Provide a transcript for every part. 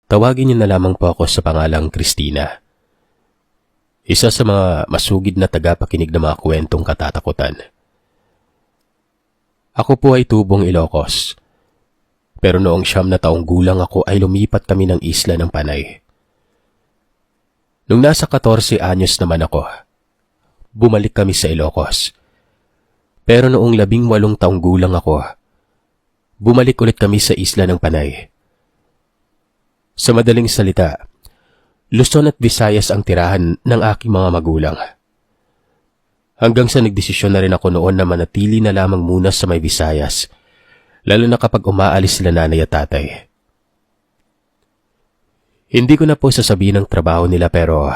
Tawagin niyo na lamang po ako sa pangalang Christina. Isa sa mga masugid na tagapakinig ng mga kwentong katatakutan. Ako po ay tubong Ilocos. Pero noong 9 na taong gulang ako ay lumipat kami ng isla ng Panay. Nung nasa 14 anyos naman ako, bumalik kami sa Ilocos. Pero noong 18 taong gulang ako, bumalik ulit kami sa isla ng Panay. Sa madaling salita, Luzon at Visayas ang tirahan ng aking mga magulang. Hanggang sa nagdesisyon na rin ako noon na manatili na lamang muna sa may Visayas, lalo na kapag umaalis sila nanay at tatay. Hindi ko na po sasabihin ang trabaho nila pero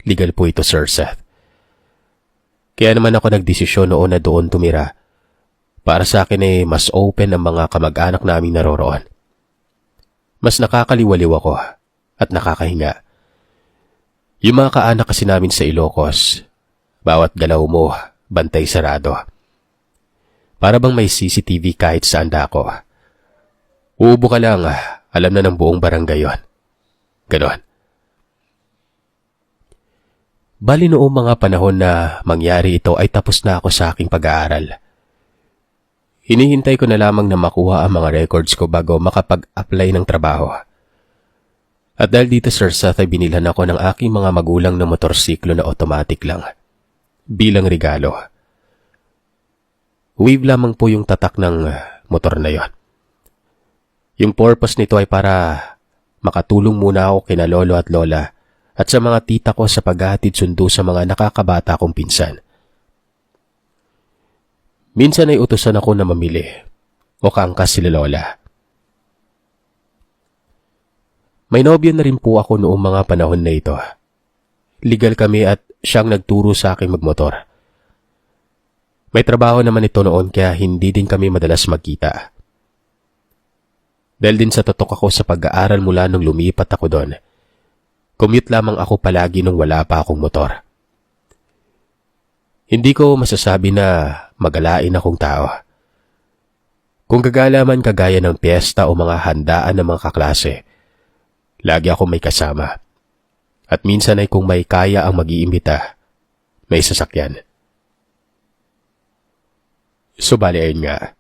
legal po ito, Sir Seth. Kaya naman ako nagdesisyon noon na doon tumira. Para sa akin ay mas open ang mga kamag-anak naming naroroon. Mas nakakaliwaliw ako at nakakahinga. Yung mga kaanak kasi namin sa Ilocos, bawat galaw mo, bantay sarado. Para bang may CCTV kahit saan dako. Uubo ka lang, alam na ng buong barangay yon. Ganon. Bali noong mga panahon na mangyari ito ay tapos na ako sa aking pag-aaral. Hinihintay ko na lamang na makuha ang mga records ko bago makapag-apply ng trabaho. At dahil dito, Sir Seth, ay binilhan ako ng aking mga magulang ng motorsiklo na automatic lang. Bilang regalo. Wave lamang po yung tatak ng motor na yon. Yung purpose nito ay para makatulong muna ako kina lolo at lola at sa mga tita ko sa paghahatid sundo sa mga nakakabata kong pinsan. Minsan ay utusan ako na mamili o kaangkas sila lola. May nobya na rin po ako noong mga panahon na ito. Legal kami at siyang nagturo sa akin magmotor. May trabaho naman ito noon kaya hindi din kami madalas magkita. Dahil din sa tatok ako sa pag-aaral mula nung lumipat ako doon, commute lamang ako palagi nung wala pa akong motor. Hindi ko masasabi na magalain akong tao. Kung gagala man kagaya ng piyesta o mga handaan ng mga kaklase, lagi akong may kasama. At minsan ay kung may kaya ang mag-iimbita, may sasakyan. So bali ayun nga.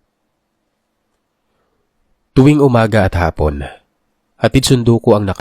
Tuwing umaga at hapon, hatid sundo ko ang